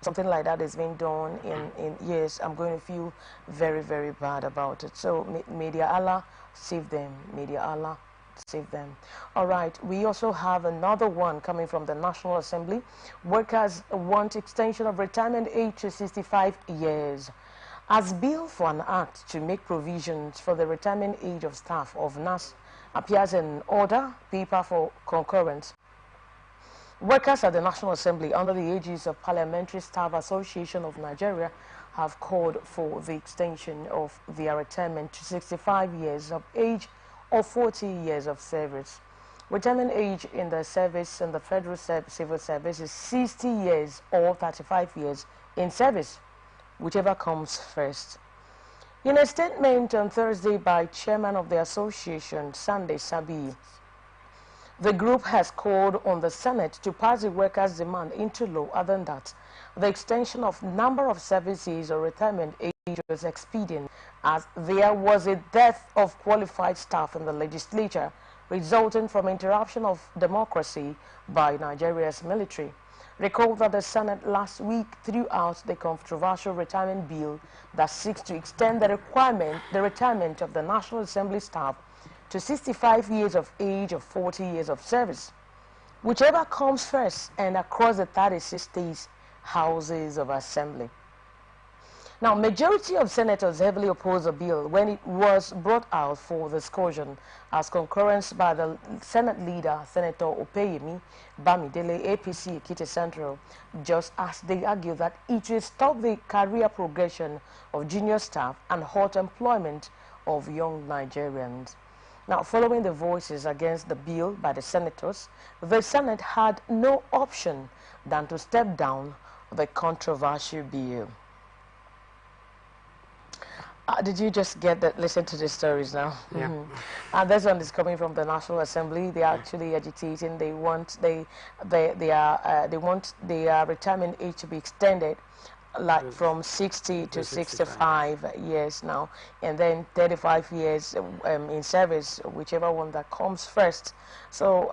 something like that is being done in years, I'm going to feel very, very bad about it. So may Allah save them. May Allah save them. All right, we also have another one coming from the National Assembly. Workers want extension of retirement age to 65 years. As bill for an act to make provisions for the retirement age of staff of NAS appears in order paper for concurrence, workers at the National Assembly under the aegis of Parliamentary Staff Association of Nigeria have called for the extension of their retirement to 65 years of age or 40 years of service. Retirement age in the service and the Federal Civil Service is 60 years or 35 years in service, whichever comes first. In a statement on Thursday by Chairman of the Association, Sunday Sabi, the group has called on the Senate to pass the workers' demand into law. Other than that, the extension of number of services or retirement age was expedient, as there was a dearth of qualified staff in the legislature resulting from interruption of democracy by Nigeria's military. Recall that the Senate last week threw out the controversial retirement bill that seeks to extend the retirement of the National Assembly staff to 65 years of age or 40 years of service, whichever comes first, and across the 36 states houses of assembly. Now, majority of senators heavily opposed the bill when it was brought out for discussion as concurrence by the Senate leader, Senator Opeyemi Bamidele, APC Ekiti Central, just as they argue that it will stop the career progression of junior staff and halt employment of young Nigerians. Now, following the voices against the bill by the senators, the Senate had no option than to step down the controversial bill. Did you just get that? Listen to the stories now. Yeah. And this one is coming from the National Assembly. They are actually agitating. They want their retirement age to be extended, like from 60 to 65 years now, and then 35 years in service, whichever one that comes first. So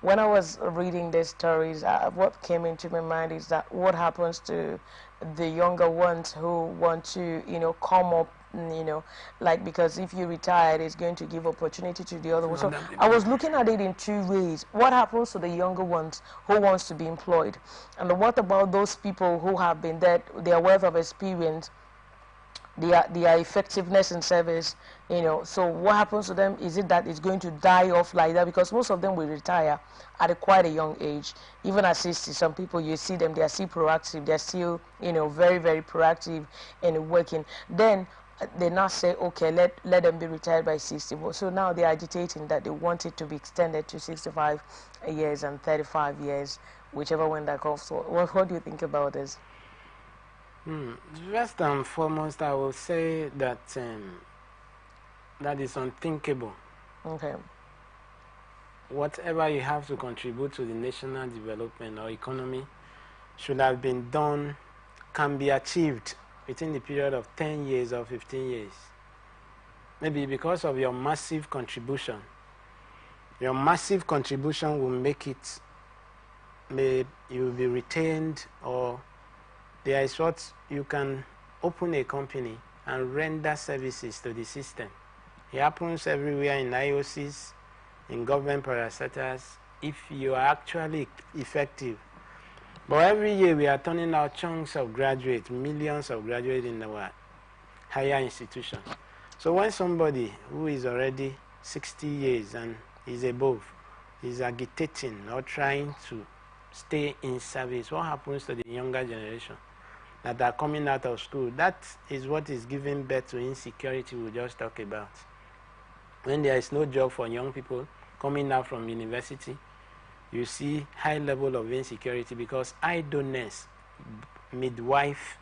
when I was reading these stories, what came into my mind is that what happens to the younger ones who want to, come up, like, because if you retire, it's going to give opportunity to the other ones. So I was looking at it in two ways. What happens to the younger ones who wants to be employed? And what about those people who have been there, their wealth of experience, their effectiveness in service, so what happens to them? Is it that it's going to die off like that? Because most of them will retire at quite a young age. Even at 60, some people, you see them, they are still proactive, they're still, very, very proactive in working. Then they now say, okay, let them be retired by 60. So now they're agitating that they want it to be extended to 65 years and 35 years, whichever one that comes. So what do you think about this? First and foremost, I will say that that is unthinkable. Okay. Whatever you have to contribute to the national development or economy should have been done, can be achieved within the period of 10 years or 15 years. Maybe because of your massive contribution. Your massive contribution will make it, you will be retained, or there is what you can open a company and render services to the system. It happens everywhere in IOCs, in government parastatals, if you are actually effective. But every year we are turning out chunks of graduates, millions of graduates in our higher institutions. So when somebody who is already 60 years and is above is agitating or trying to stay in service, what happens to the younger generation that are coming out of school? That is what is giving birth to insecurity we just talked about. When there is no job for young people coming out from university, you see high level of insecurity because idleness, midwife,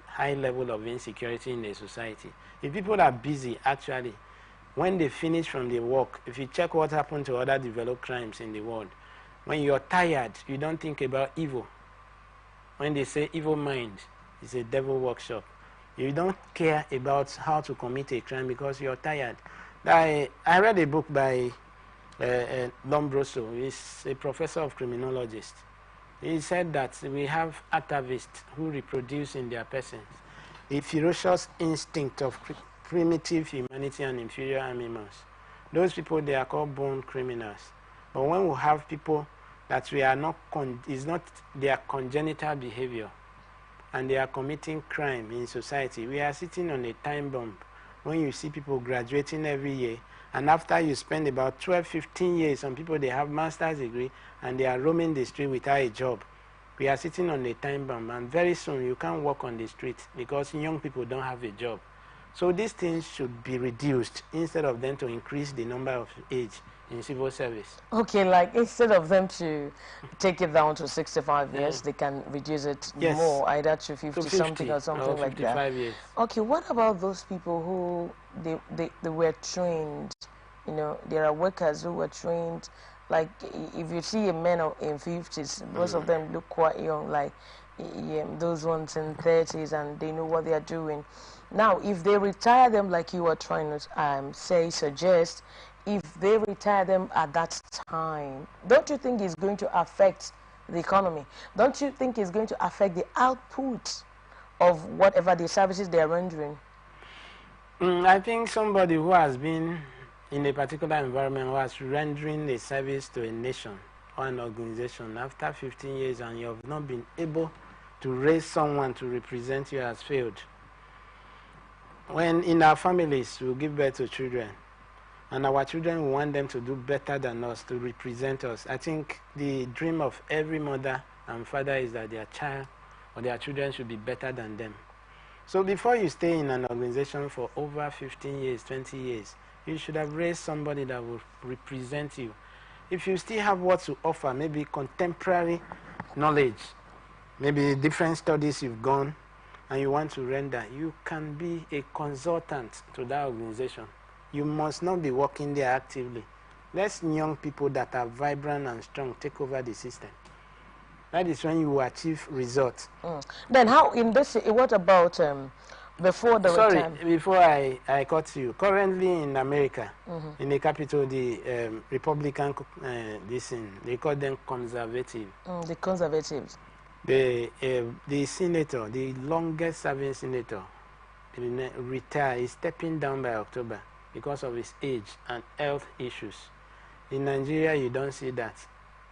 high level of insecurity in the society. If people are busy, actually, when they finish from their work, if you check what happened to other developed crimes in the world, when you're tired, you don't think about evil. When they say evil mind is a devil workshop, you don't care about how to commit a crime because you're tired. I read a book by Lombroso. He's a professor of criminologist. He said that we have atavists who reproduce in their persons a ferocious instinct of primitive humanity and inferior animals. Those people, they are called born criminals. But when we have people that we are not, is not their congenital behavior, and they are committing crime in society, we are sitting on a time bomb. When you see people graduating every year, and after you spend about 12, 15 years, some people, they have master's degree, and they are roaming the street without a job. We are sitting on a time bomb, and very soon you can't walk on the street because young people don't have a job. So these things should be reduced instead of them to increase the number of age in civil service. Okay, like instead of them to take it down to 65 years, they can reduce it more, either to 50 something or something like that. Years. Okay, what about those people who they were trained? You know, there are workers who were trained. Like if you see a man in 50s, most of them look quite young, like those ones in 30s, and they know what they are doing. Now, if they retire them, like you were trying to suggest, if they retire them at that time, don't you think it's going to affect the economy? Don't you think it's going to affect the output of whatever the services they are rendering? I think somebody who has been in a particular environment, who has rendering a service to a nation or an organization after 15 years, and you have not been able to raise someone to represent you, has failed. When in our families we give birth to children, and our children, we want them to do better than us, to represent us. I think the dream of every mother and father is that their child or their children should be better than them. So before you stay in an organization for over 15 years, 20 years, you should have raised somebody that will represent you. If you still have what to offer, maybe contemporary knowledge, maybe different studies you've gone, and you want to render, you can be a consultant to that organization. You must not be working there actively. Let young people that are vibrant and strong take over the system. That is when you will achieve results. Then how in this, what about before the retirement? Sorry, before I cut you. Currently in America, in the capital, the Republican, they call them conservative. The conservatives. The senator, the longest serving senator, retired, is stepping down by October because of his age and health issues. In Nigeria, you don't see that.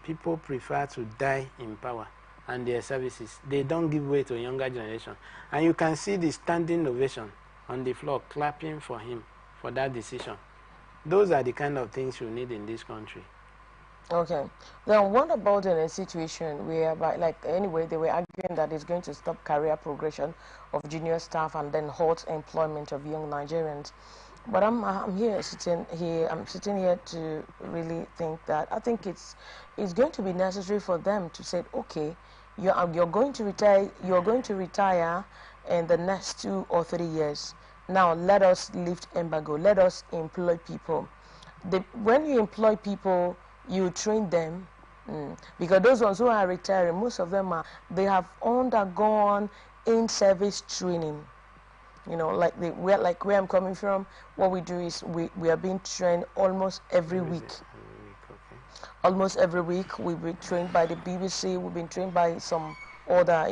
People prefer to die in power and their services. They don't give way to a younger generation. And you can see the standing ovation on the floor clapping for him for that decision. Those are the kind of things you need in this country. Okay. Then what about in a situation where, like, anyway, they were arguing that it's going to stop career progression of junior staff and then halt employment of young Nigerians. But I'm sitting here to really think that I think it's going to be necessary for them to say, okay, you're going to retire in the next 2 or 3 years. Now let us lift embargo. Let us employ people. When you employ people, you train them, because those ones who are retiring, most of them they have undergone in-service training. You know, like where I'm coming from, what we do is we are being trained almost every week. Okay. Almost every week we've been trained by the BBC. We've been trained by some other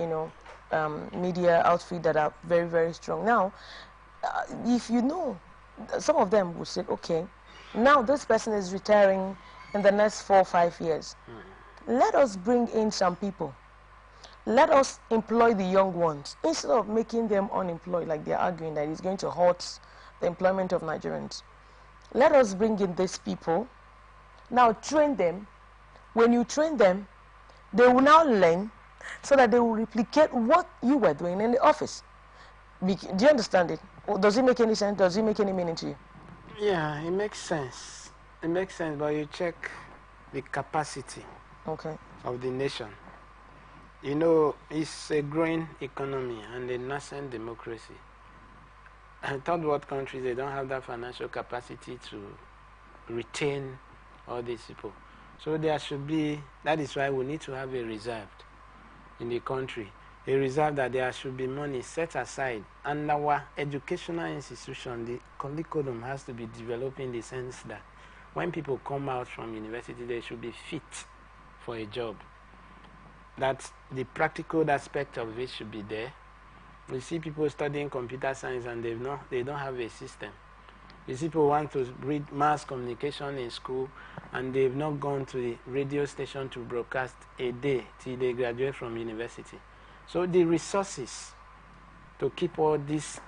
media outfit that are very, very strong. Now, if you know, some of them will say, okay, now this person is retiring in the next 4 or 5 years. Let us bring in some people. Let us employ the young ones instead of making them unemployed, like they're arguing that it's going to halt the employment of Nigerians. Let us bring in these people. Now train them. When you train them, they will now learn so that they will replicate what you were doing in the office. Do you understand it? Or does it make any sense? Does it make any meaning to you? Yeah, it makes sense. It makes sense, but you check the capacity of the nation. You know, it's a growing economy and a nascent democracy. And third world countries, they don't have that financial capacity to retain all these people. So there should be, that is why we need to have a reserve in the country. A reserve that there should be money set aside. And our educational institution, the curriculum has to be developed in the sense that when people come out from university, they should be fit for a job. that the practical aspect of it should be there. We see people studying computer science and they don't have a system. We see people want to read mass communication in school and they've not gone to the radio station to broadcast a day till they graduate from university. So the resources to keep all these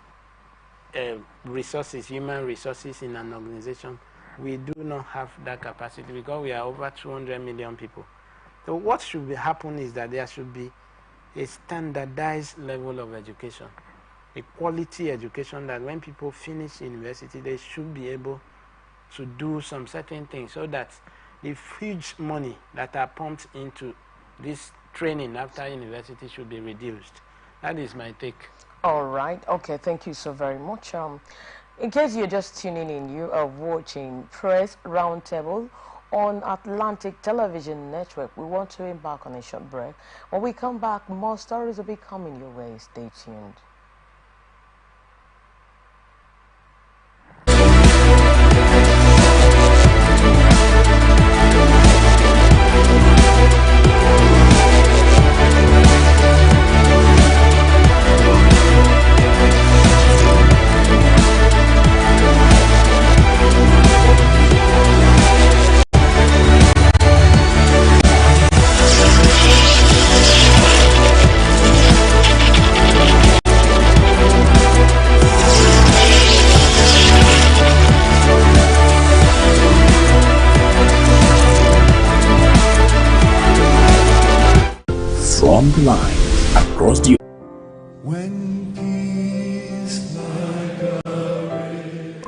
resources, human resources in an organization, we do not have that capacity because we are over 200 million people. So what should happen is that there should be a standardized level of education, a quality education that when people finish university, they should be able to do some certain things so that the huge money that are pumped into this training after university should be reduced. That is my take. All right. Okay. Thank you so very much. In case you're just tuning in, you are watching Press Roundtable on Atlantic Television Network. We want to embark on a short break. When we come back, more stories will be coming your way. Stay tuned. From the line across the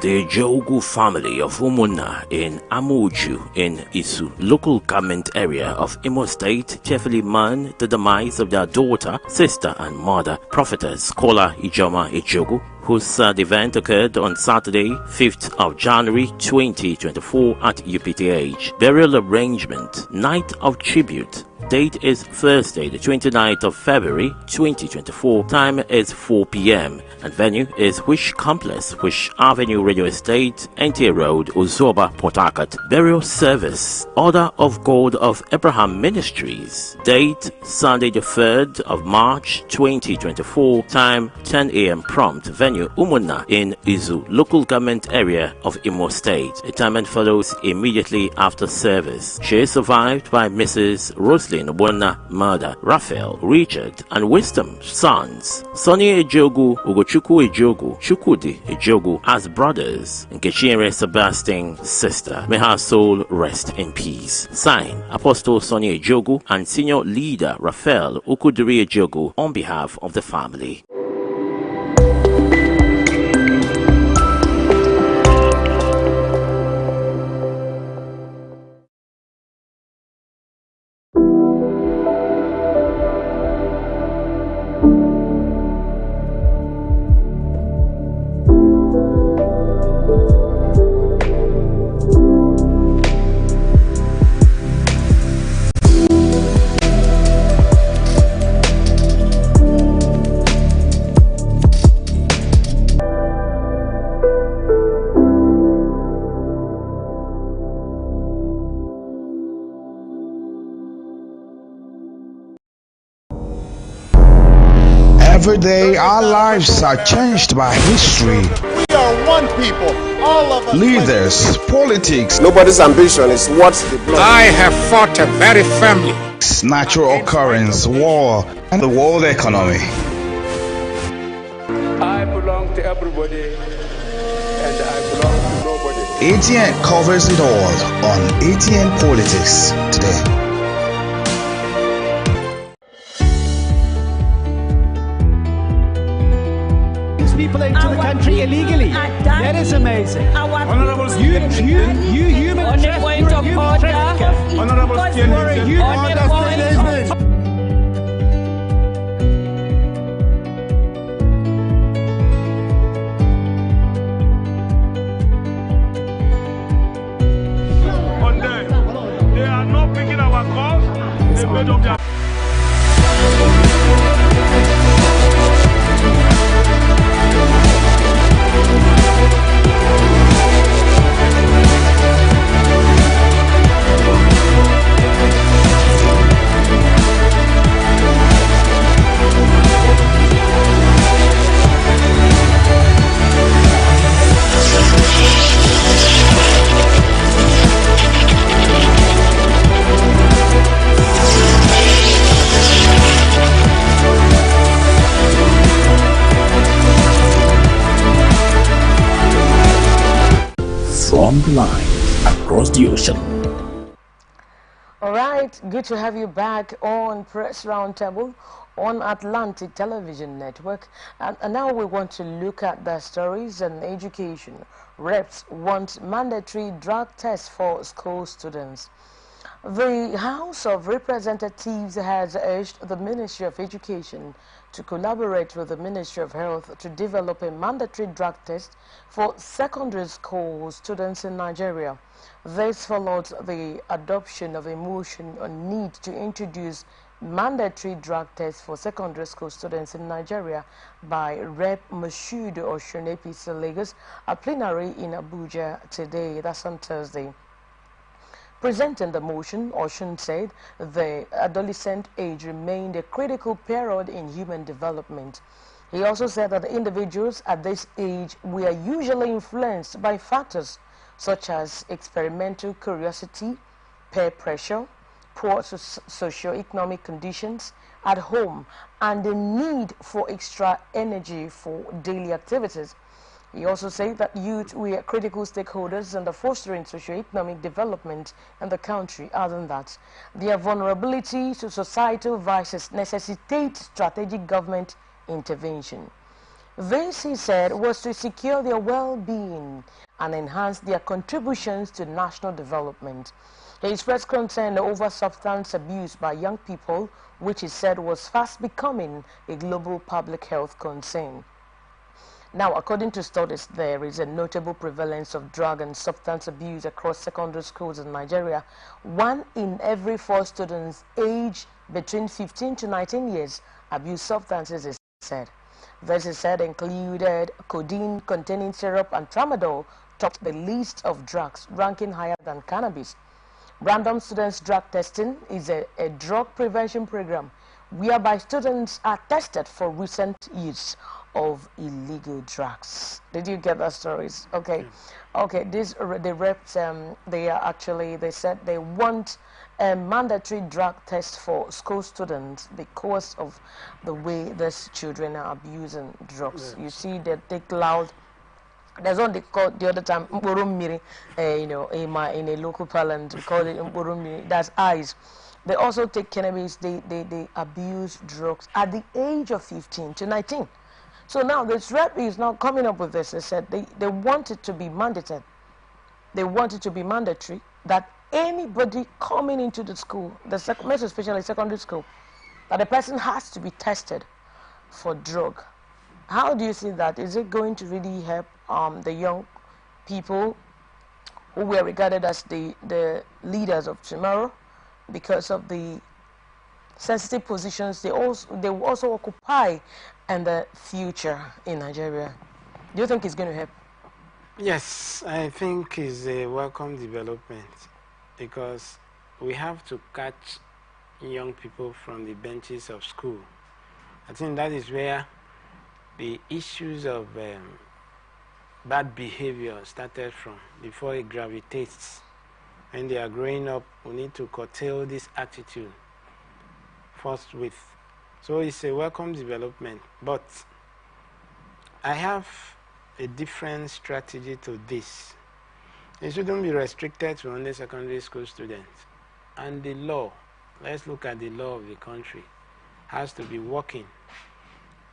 Ejogu family of Umunna in Amuju in Isu, local government area of Imo State, cheerfully mourn the demise of their daughter, sister and mother, prophetess Kola Ijoma Ejogu, whose event occurred on Saturday, 5th of January 2024 at UPTH. Burial arrangement, night of tribute. Date is Thursday, the 29th of February 2024. Time is 4 p.m. and venue is Wish Complex, Wish Avenue Radio Estate, NTA Road, Uzoba, Port Harcourt. Burial service, Order of God of Abraham Ministries. Date Sunday, the 3rd of March 2024. Time 10 a.m. prompt. Venue Umunna in Izu, local government area of Imo State. Retirement follows immediately after service. She is survived by Mrs. Roslyn Obona Murder, Raphael, Richard, and Wisdom sons, Sonny Ejogu, Ugochukwu Ejogu, Chukwudi Ejogu as brothers, and Nkechinere Sebastian sister. May her soul rest in peace. Sign, Apostle Sonny Ejogu and Senior Leader Raphael Ukudiri Ejogu on behalf of the family. Every day, our lives are changed by history. We are one people, all of us. Leaders, politics. Nobody's ambition is what's the blood. I have fought very firmly. Natural occurrence, war, and the world economy. I belong to everybody, and I belong to nobody. ATN covers it all on ATN Politics today. People into the country illegally. That is amazing. Honorable you human trafficker. Honorable they are not picking our calls. They made up their along the line, across the ocean. All right, good to have you back on Press Roundtable on Atlantic Television Network. And now we want to look at the stories and education. Reps want mandatory drug tests for school students. The House of Representatives has urged the Ministry of Education to collaborate with the Ministry of Health to develop a mandatory drug test for secondary school students in Nigeria. This followed the adoption of a motion on need to introduce mandatory drug tests for secondary school students in Nigeria by Rep. Moshood Oshunepisi Lagos, a plenary in Abuja today. That's on Thursday. Presenting the motion, Oshun said the adolescent age remained a critical period in human development. He also said that individuals at this age were usually influenced by factors such as experimental curiosity, peer pressure, poor socio-economic conditions at home, and the need for extra energy for daily activities. He also said that youth were critical stakeholders in the fostering socio-economic development in the country. Other than that, their vulnerability to societal vices necessitate strategic government intervention. This, he said, was to secure their well-being and enhance their contributions to national development. He expressed concern over substance abuse by young people, which he said was fast becoming a global public health concern. Now, according to studies, there is a notable prevalence of drug and substance abuse across secondary schools in Nigeria. 1 in every 4 students aged between 15 to 19 years abuse substances, is said. This is said included codeine containing syrup and tramadol topped the list of drugs, ranking higher than cannabis. Random Students Drug Testing is a drug prevention program whereby students are tested for recent use of illegal drugs. Did you get that stories? Okay. Okay, the reps, they said they want a mandatory drug test for school students because of the way these children are abusing drugs. Yes. You see, they take loud. There's one they called the other time Mborumiri, in a local parlance we call it Mborumiri. That's eyes. They also take cannabis. They abuse drugs at the age of 15 to 19. So now this rep is now coming up with this. They said they want it to be mandated. They want it to be mandatory that anybody coming into the school, most especially secondary school, that the person has to be tested for drug. How do you see that? Is it going to really help the young people who were regarded as the leaders of tomorrow because of the sensitive positions they will also occupy in the future in Nigeria? Do you think it's going to help? Yes, I think it's a welcome development because we have to catch young people from the benches of school. I think that is where the issues of bad behavior started from before it gravitates. When they are growing up, we need to curtail this attitude forthwith. So it's a welcome development, but I have a different strategy to this. It shouldn't be restricted to only secondary school students. And the law, let's look at the law of the country, has to be working.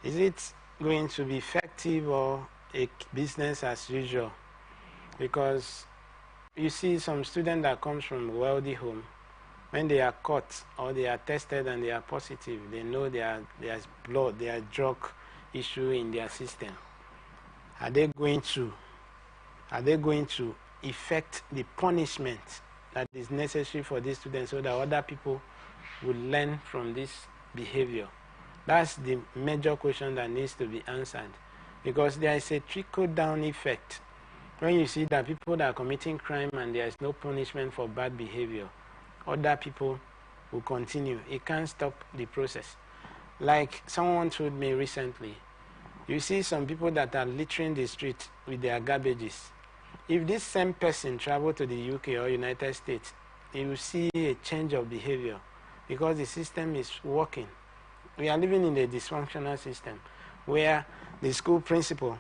Is it going to be effective or a business as usual? Because you see some student that comes from a wealthy home, when they are caught or they are tested and they are positive, they know there's blood, there's drug issue in their system. Are they going to effect the punishment that is necessary for these students so that other people will learn from this behavior? That's the major question that needs to be answered, because there is a trickle-down effect. When you see that people that are committing crime and there is no punishment for bad behavior, other people will continue. It can't stop the process. Like someone told me recently, you see some people that are littering the street with their garbages. If this same person travel to the UK or United States, you will see a change of behavior because the system is working. We are living in a dysfunctional system where the school principal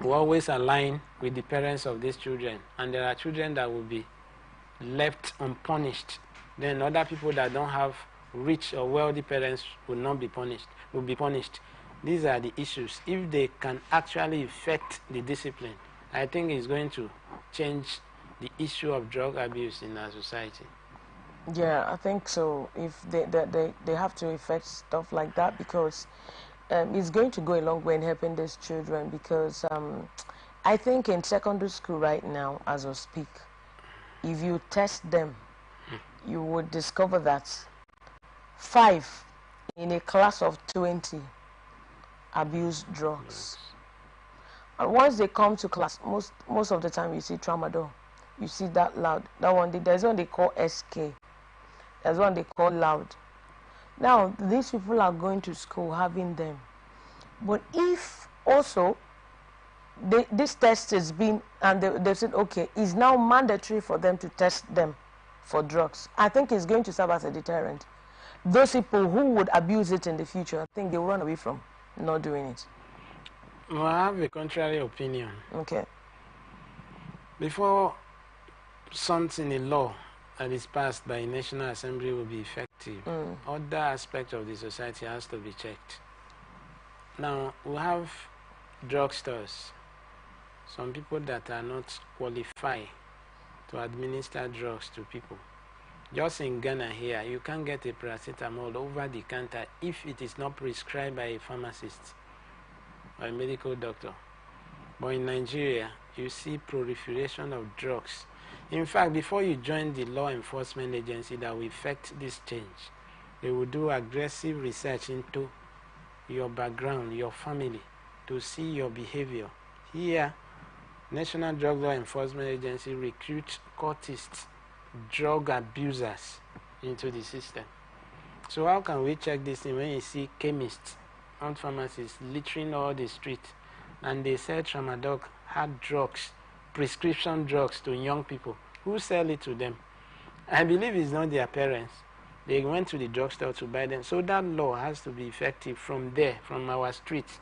will always align with the parents of these children, and there are children that will be left unpunished. Then other people that don't have rich or wealthy parents will not be punished, will be punished. These are the issues. If they can actually affect the discipline, I think it's going to change the issue of drug abuse in our society. Yeah, I think so. If they have to affect stuff like that, because it's going to go a long way in helping these children, because I think in secondary school right now, as we speak, if you test them, you would discover that 5 in a class of 20 abuse drugs. And once they come to class, most of the time you see tramadol, you see that loud. That one, there's one they call SK. There's one they call loud. Now, these people are going to school having them. But if also this test is being, and they said, okay, it's now mandatory for them to test them for drugs, I think it's going to serve as a deterrent. Those people who would abuse it in the future, I think they will run away from not doing it. Well, I have a contrary opinion. Okay. Before something in law that is passed by National Assembly will be effective, other aspects of the society has to be checked. Now, we have drugstores, some people that are not qualified to administer drugs to people. Just in Ghana here, you can't get a paracetamol over the counter if it is not prescribed by a pharmacist or a medical doctor. But in Nigeria, you see proliferation of drugs. In fact, before you join the law enforcement agency that will effect this change, they will do aggressive research into your background, your family, to see your behavior. Here, National Drug Law Enforcement Agency recruits cultists, drug abusers into the system. So how can we check this thing when you see chemists and pharmacists littering all the streets, and they sell tramadol, hard drugs, prescription drugs to young people? Who sell it to them? I believe it's not their parents. They went to the drugstore to buy them. So that law has to be effective from there, from our streets,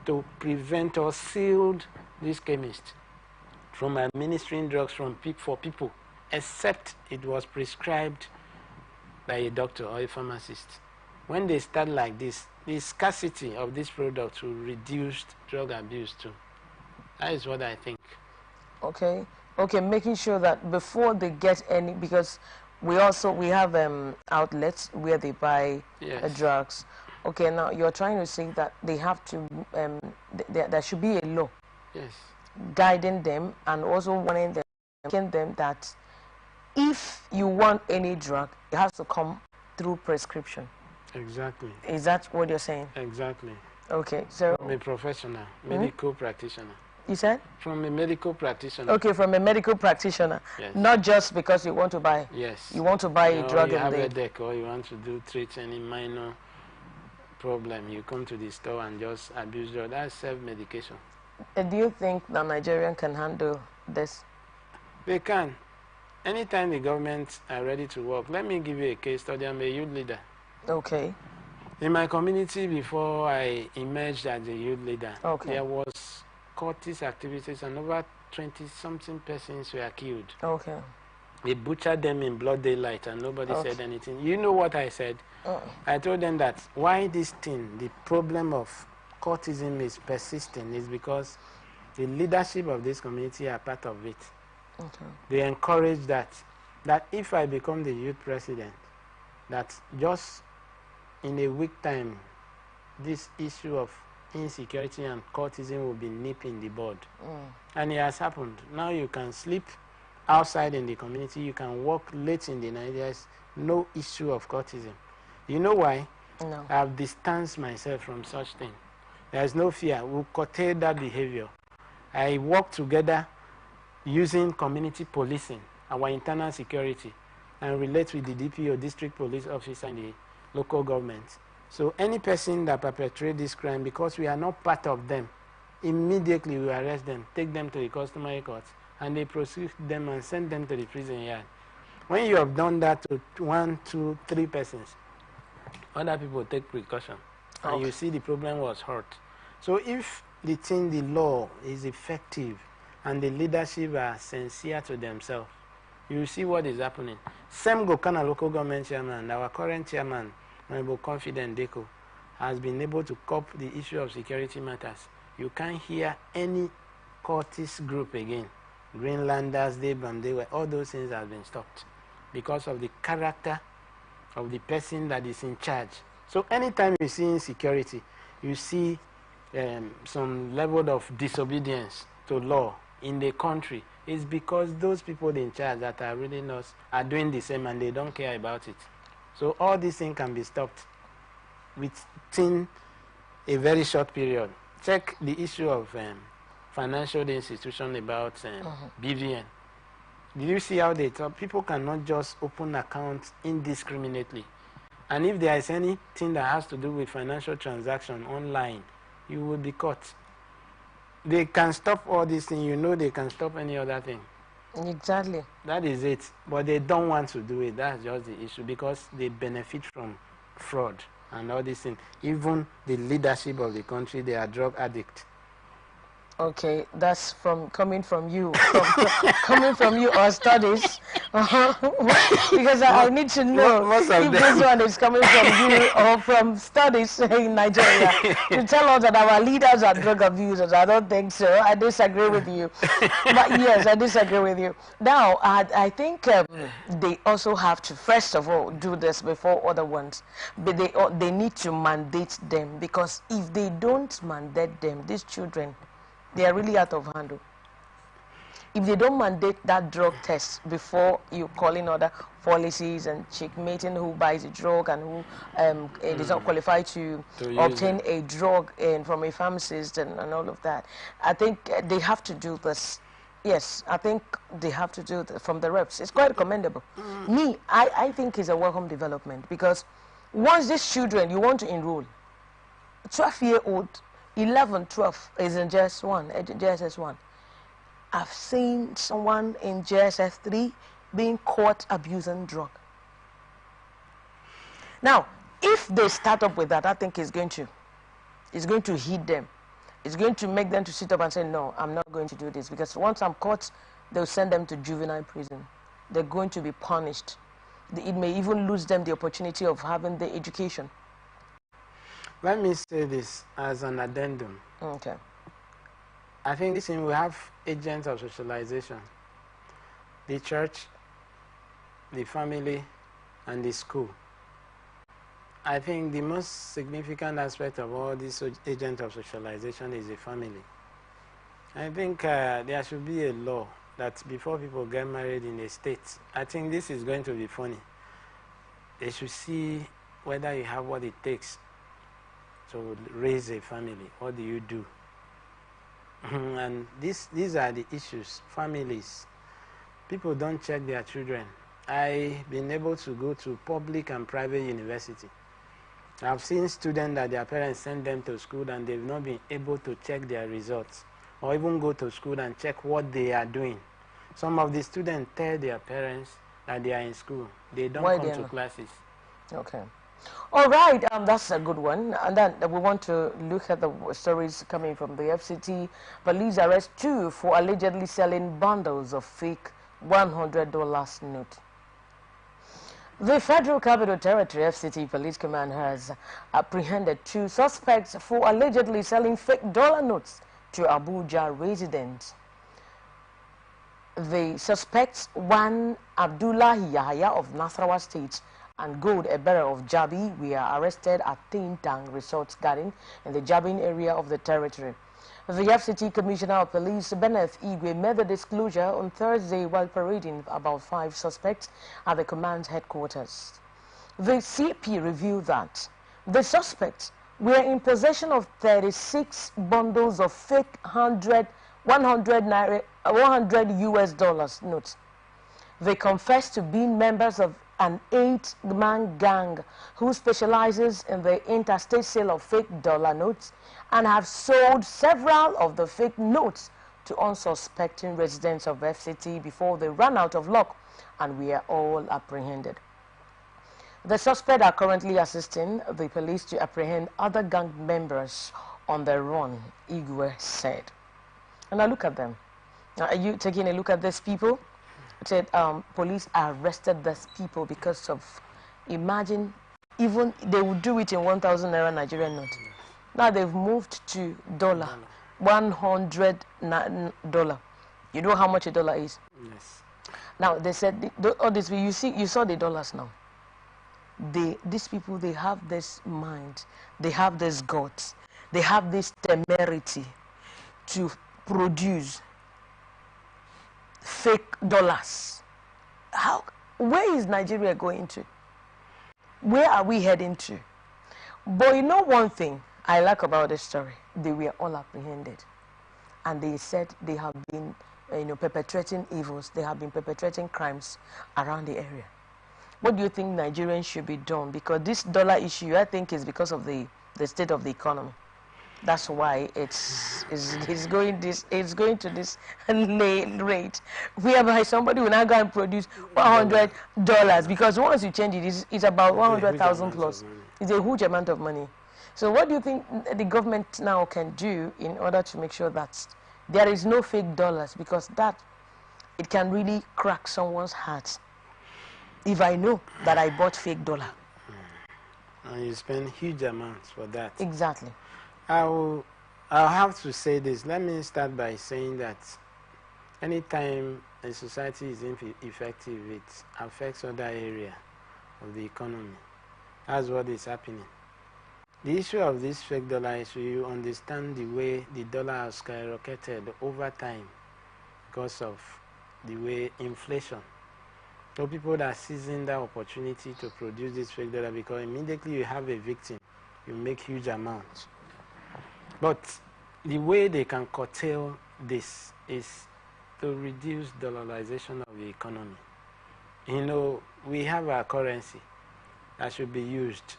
to prevent or shield these chemists from administering drugs for people, except it was prescribed by a doctor or a pharmacist. When they start like this, the scarcity of this product will reduce drug abuse too. That is what I think. Okay. Okay, making sure that before they get any, because we have outlets where they buy drugs. Okay, now you're trying to say that they have to, there should be a law guiding them, and also warning them that if you want any drug, it has to come through prescription. Exactly. Is that what you're saying? Exactly. Okay, so from a professional, medical practitioner. You said? From a medical practitioner. Okay, from a medical practitioner. Yes. Not just because you want to buy. Yes. You want to buy a drug. You have a headache, or you want to treat any minor problem. You come to the store and just abuse drugs. That's self-medication. Do you think that Nigerian can handle this? They can. Anytime the government are ready to work. Let me give you a case study. I'm a youth leader. Okay. In my community, before I emerged as a youth leader, there was cultist activities, and over 20-something persons were killed. Okay. They butchered them in broad daylight, and nobody said anything. You know what I said? I told them that why this thing, the problem of cultism is persisting, is because the leadership of this community are part of it. Okay. They encourage that if I become the youth president, that just in a week time, this issue of insecurity and cultism will be nipped in the bud. And it has happened. Now you can sleep outside in the community, you can walk late in the night, there's no issue of cultism. You know why? No. I have distanced myself from such thing. There's no fear. We'll curtail that behavior. I work together using community policing, our internal security, and relate with the DPO, district police officer, and the local government. So any person that perpetrates this crime, because we are not part of them, immediately we arrest them, take them to the customary courts, and they prosecute them and send them to the prison yard. When you have done that to 1, 2, 3 persons, other people take precaution, and you see the problem was hurt. So if the law is effective and the leadership are sincere to themselves, you see what is happening. Same Gokana local government chairman, our current chairman, Honorable Confident Deko, has been able to cope the issue of security matters. You can't hear any cultist group again. Greenlanders, all those things have been stopped because of the character of the person that is in charge. So anytime you see insecurity, you see some level of disobedience to law in the country, it's because those people in charge that are really not are doing the same and they don't care about it. So all these things can be stopped within a very short period. Check the issue of financial institution about BVN. Did you see how they talk? People cannot just open accounts indiscriminately. And if there is anything that has to do with financial transaction online, you will be caught. They can stop all these things. You know they can stop any other thing. Exactly. That is it. But they don't want to do it. That's just the issue because they benefit from fraud and all these things. Even the leadership of the country, they are drug addicts. Okay, that's coming from you, coming from you or studies, because I need to know if this one is coming from you or from studies in Nigeria. To tell us that our leaders are drug abusers, I don't think so. I disagree with you. But yes, I disagree with you. Now, I think they also have to, first of all, do this before other ones. But they need to mandate them, because if they don't mandate them, these children, they are really out of hand. If they don't mandate that drug test before you call in other policies and checkmating who buys a drug and who is not qualified to obtain a drug from a pharmacist and all of that, I think they have to do this. Yes, I think they have to do it from the reps. It's quite commendable. I think it's a welcome development, because once these children, you want to enroll, 12-year-old, 11, 12 is in JSS 1. I've seen someone in JSS 3 being caught abusing drug. Now, if they start up with that, I think it's going to hit them. It's going to make them to sit up and say, no, I'm not going to do this, because once I'm caught, they'll send them to juvenile prison. They're going to be punished. It may even lose them the opportunity of having the education. Let me say this as an addendum. Okay. I think this thing we have agents of socialization. The church, the family, and the school. I think the most significant aspect of all these agents of socialization is the family. I think there should be a law that before people get married in a state, I think this is going to be funny. They should see whether you have what it takes to raise a family. What do you do? And these are the issues. Families. People don't check their children. I've been able to go to public and private university. I've seen students that their parents send them to school and they've not been able to check their results or even go to school and check what they are doing. Some of the students tell their parents that they are in school. They don't come to classes. Okay. All right, that's a good one. And then we want to look at the stories coming from the FCT. Police arrest 2 for allegedly selling bundles of fake $100 note. The Federal Capital Territory FCT Police Command has apprehended 2 suspects for allegedly selling fake dollar notes to Abuja residents. The suspects, one Abdullahi Yahya of Nasarawa State and Gold Ebere of Jabi, were arrested at Tintang Resort Garden in the Jabin area of the territory. The FCT Commissioner of Police, Benneth Igwe, made the disclosure on Thursday while parading about 5 suspects at the command's headquarters. The CP revealed that the suspects were in possession of 36 bundles of fake 100 US dollars notes. They confessed to being members of an 8-man gang who specializes in the interstate sale of fake dollar notes and have sold several of the fake notes to unsuspecting residents of FCT before they ran out of luck and were all apprehended. The suspects are currently assisting the police to apprehend other gang members on the run, Igwe said. And now look at them. Now, are you taking a look at these people? It said police arrested these people because of, imagine, even they would do it in 1,000 naira Nigerian note. Now they've moved to dollar, $100. You know how much a dollar is? Yes. Now they said all this. You saw the dollars now. These people, they have this mind, they have this guts, they have this temerity to produce fake dollars. Where is Nigeria going to? Where are we heading to? But you know one thing I like about this story, they were all apprehended, and they said they have been perpetrating evils, they have been perpetrating crimes around the area. What do you think Nigerians should be done? Because this dollar issue, I think, is because of the state of the economy. That's why it's going to this rate, whereby somebody will now go and produce $100, because once you change it, it's about 100,000 plus. It's a huge amount of money. So what do you think the government now can do in order to make sure that there is no fake dollars? Because that, it can really crack someone's heart. If I know that I bought fake dollar. And you spend huge amounts for that. Exactly. I'll have to say this. Let me start by saying that anytime a society is ineffective, it affects other areas of the economy. That's what is happening. The issue of this fake dollar is you understand the way the dollar has skyrocketed over time because of the way inflation. So people that are seizing that opportunity to produce this fake dollar, because immediately you have a victim, you make huge amounts. But the way they can curtail this is to reduce dollarization of the economy. You know, we have our currency that should be used.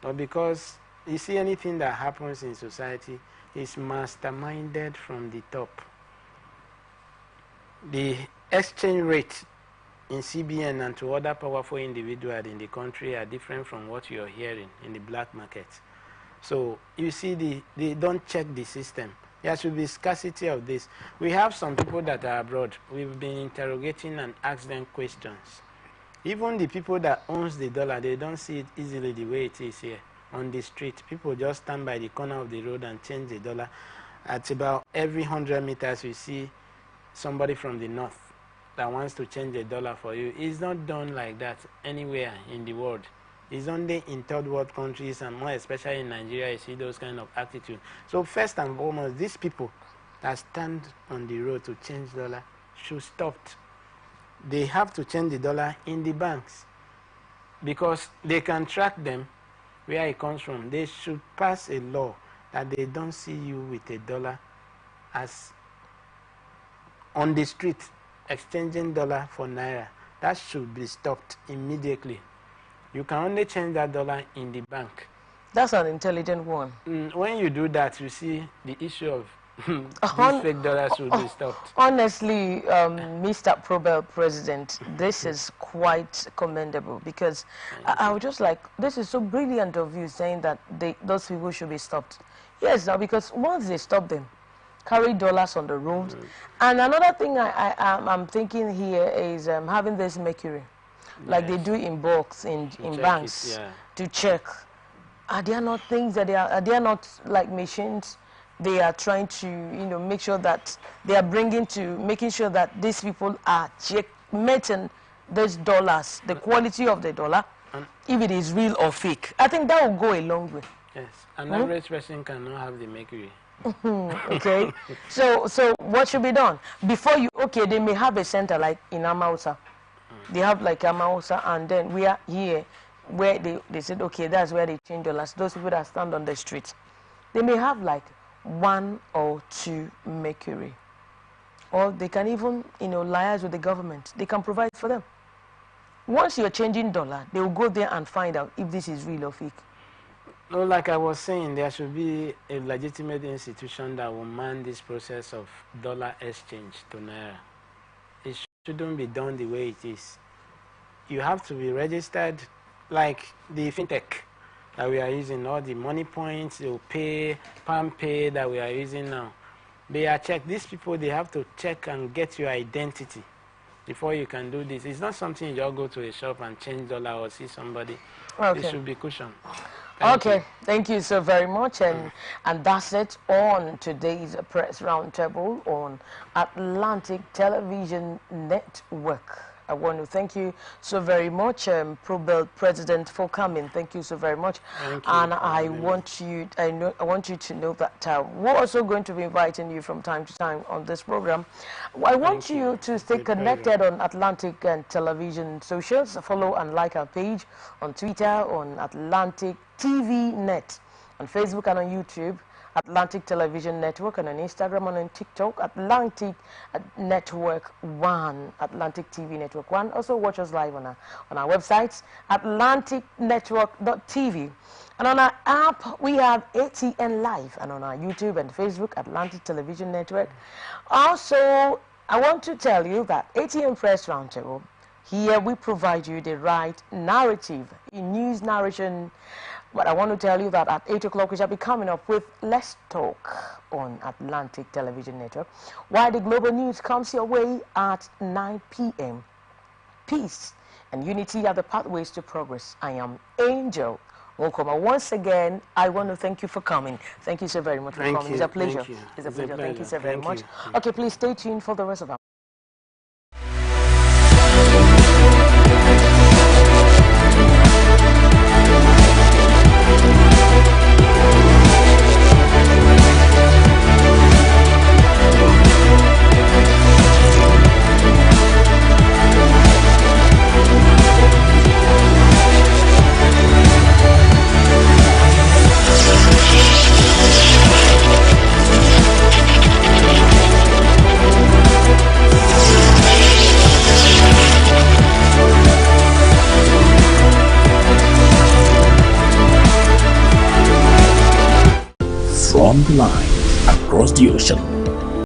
But because you see anything that happens in society is masterminded from the top. The exchange rate in CBN and to other powerful individuals in the country are different from what you're hearing in the black market. So you see, they don't check the system. There should be scarcity of this. We have some people that are abroad. We've been interrogating and asked them questions. Even the people that owns the dollar, they don't see it easily the way it is here on the street. People just stand by the corner of the road and change the dollar. At about every 100 meters, we see somebody from the north that wants to change a dollar for you. It's not done like that anywhere in the world. It's only in third world countries, and more especially in Nigeria, you see those kind of attitude. So first and foremost, these people that stand on the road to change dollar should stop. They have to change the dollar in the banks because they can track them where it comes from. They should pass a law that they don't see you with a dollar as on the street exchanging dollar for naira. That should be stopped immediately. You can only change that dollar in the bank. That's an intelligent one. When you do that, you see the issue of these fake dollars should be stopped. Honestly, Mr. Probel President, this is quite commendable, because I was just like, this is so brilliant of you saying that those people should be stopped. Yes, now, because once they stop them, carry dollars on the road. And another thing I'm thinking here is having this mercury, like they do in bulks in banks, to check. Are there not things that are there not like machines they are trying to make sure that they are making sure that these people are meeting these dollars, the quality of the dollar, if it is real or fake? I think that will go a long way. Yes, an average person cannot have the mercury. Okay, so what should be done before you? Okay, they may have a center like in Amausa. They have like Amausa, and then we are here where they said, okay, that's where they change dollars. Those people that stand on the street, they may have like 1 or 2 mercury, or they can even liaise with the government. They can provide for them. Once you're changing dollar, they will go there and find out if this is real or fake. No, like I was saying, there should be a legitimate institution that will man this process of dollar exchange to naira. It shouldn't be done the way it is. You have to be registered, like the fintech. that we are using, all the money points, they'll pay, palm pay that we are using now. They are checked. These people, they have to check and get your identity before you can do this. It's not something you just go to a shop and change dollar or see somebody. Okay. It should be cushioned. Thank you so very much, and that's it on today's press roundtable on Atlantic Television Network. I want to thank you so very much, Probel President, for coming. Thank you so very much. Thank you. And I want you to know that we're also going to be inviting you from time to time on this program. I want you to stay connected on Atlantic Television socials. Follow and like our page on Twitter, on Atlantic TV Net, on Facebook and on YouTube, Atlantic Television Network, and on Instagram and on TikTok, Atlantic Network 1, Atlantic TV Network 1. Also watch us live on our websites, atlanticnetwork.tv. And on our app, we have ATN Live, and on our YouTube and Facebook, Atlantic Television Network. Also, I want to tell you that ATN Press Roundtable, here we provide you the right narrative, in news narration. But I want to tell you that at 8 o'clock we shall be coming up with Let's Talk on Atlantic Television Network, while the global news comes your way at 9 p.m. Peace and unity are the pathways to progress. I am Angel Welcome. Once again, I want to thank you for coming. Thank you so very much for coming. It's a pleasure. It's a pleasure. Thank you so very much. Okay, please stay tuned for the rest of our From the line across the ocean